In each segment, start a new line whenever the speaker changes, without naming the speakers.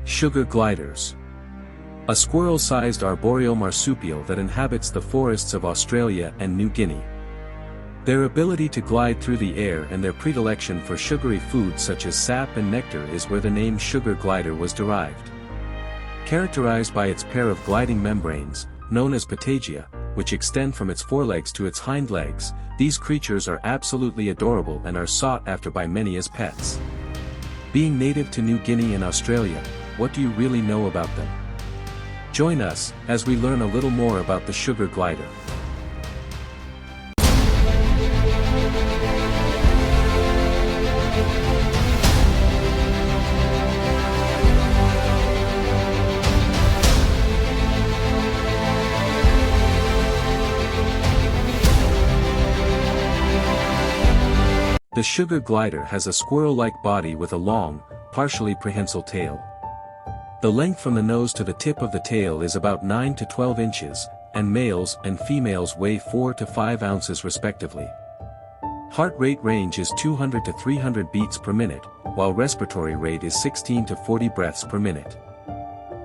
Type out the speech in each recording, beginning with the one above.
Sugar gliders. A squirrel-sized arboreal marsupial that inhabits the forests of Australia and New Guinea. Their ability to glide through the air and their predilection for sugary foods such as sap and nectar is where the name sugar glider was derived. Characterized by its pair of gliding membranes, known as patagia, which extend from its forelegs to its hind legs, these creatures are absolutely adorable and are sought after by many as pets. Being native to New Guinea and Australia, what do you really know about them? Join us, as we learn a little more about the sugar glider. The sugar glider has a squirrel-like body with a long, partially prehensile tail. The length from the nose to the tip of the tail is about 9 to 12 inches, and males and females weigh 4 to 5 ounces respectively. Heart rate range is 200 to 300 beats per minute, while respiratory rate is 16 to 40 breaths per minute.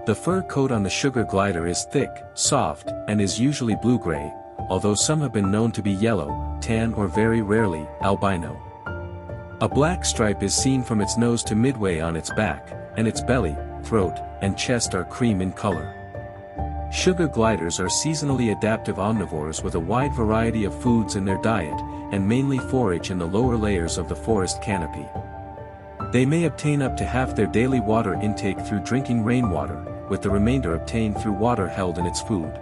The fur coat on the sugar glider is thick, soft, and is usually blue-gray, although some have been known to be yellow, tan or very rarely, albino. A black stripe is seen from its nose to midway on its back, and its belly, throat, and chest are cream in color. Sugar gliders are seasonally adaptive omnivores with a wide variety of foods in their diet, and mainly forage in the lower layers of the forest canopy. They may obtain up to half their daily water intake through drinking rainwater, with the remainder obtained through water held in its food.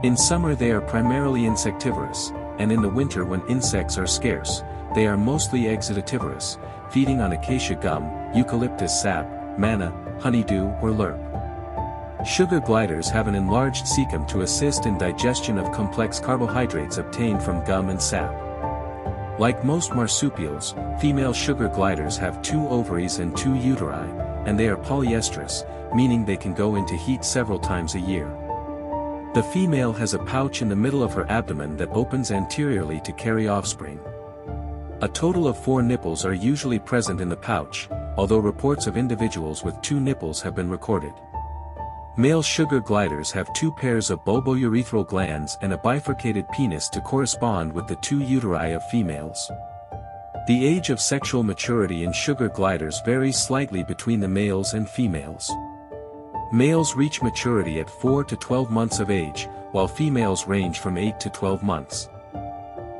In summer they are primarily insectivorous, and in the winter when insects are scarce, they are mostly exudative, feeding on acacia gum, eucalyptus sap, manna, honeydew or lerp. Sugar gliders have an enlarged cecum to assist in digestion of complex carbohydrates obtained from gum and sap. Like most marsupials, female sugar gliders have 2 ovaries and 2 uteri, and they are polyestrous, meaning they can go into heat several times a year. The female has a pouch in the middle of her abdomen that opens anteriorly to carry offspring. A total of 4 nipples are usually present in the pouch, although reports of individuals with 2 nipples have been recorded. Male sugar gliders have 2 pairs of bulbourethral glands and a bifurcated penis to correspond with the 2 uteri of females. The age of sexual maturity in sugar gliders varies slightly between the males and females. Males reach maturity at 4 to 12 months of age, while females range from 8 to 12 months.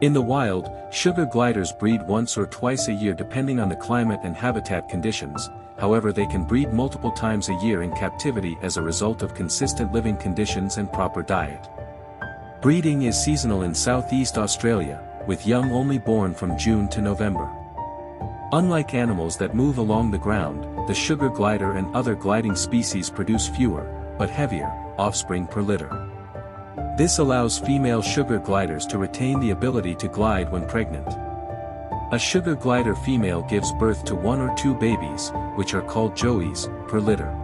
In the wild, sugar gliders breed once or twice a year depending on the climate and habitat conditions, however they can breed multiple times a year in captivity as a result of consistent living conditions and proper diet. Breeding is seasonal in Southeast Australia, with young only born from June to November. Unlike animals that move along the ground, the sugar glider and other gliding species produce fewer, but heavier, offspring per litter. This allows female sugar gliders to retain the ability to glide when pregnant. A sugar glider female gives birth to 1 or 2 babies, which are called joeys, per litter.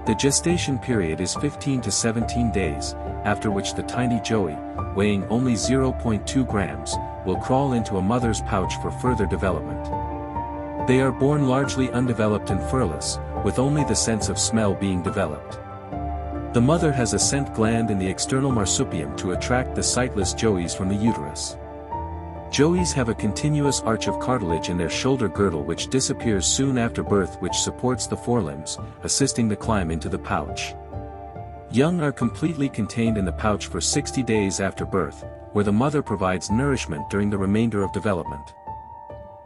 The gestation period is 15 to 17 days, after which the tiny joey, weighing only 0.2 grams, will crawl into a mother's pouch for further development. They are born largely undeveloped and furless, with only the sense of smell being developed. The mother has a scent gland in the external marsupium to attract the sightless joeys from the uterus. Joeys have a continuous arch of cartilage in their shoulder girdle which disappears soon after birth, which supports the forelimbs, assisting the climb into the pouch. Young are completely contained in the pouch for 60 days after birth, where the mother provides nourishment during the remainder of development.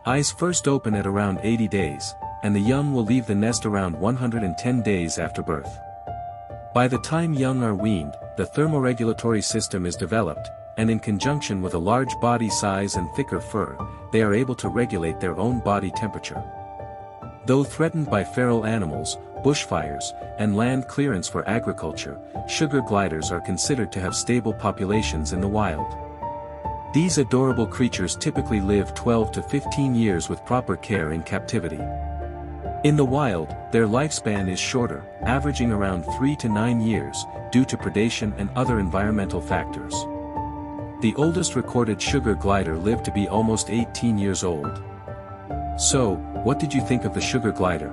Eyes first open at around 80 days, and the young will leave the nest around 110 days after birth. By the time young are weaned, the thermoregulatory system is developed, and in conjunction with a large body size and thicker fur, they are able to regulate their own body temperature. Though threatened by feral animals, bushfires, and land clearance for agriculture, sugar gliders are considered to have stable populations in the wild. These adorable creatures typically live 12 to 15 years with proper care in captivity. In the wild, their lifespan is shorter, averaging around 3 to 9 years, due to predation and other environmental factors. The oldest recorded sugar glider lived to be almost 18 years old. So, what did you think of the sugar glider?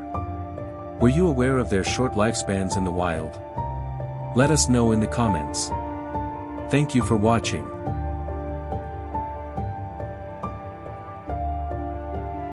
Were you aware of their short lifespans in the wild? Let us know in the comments. Thank you for watching.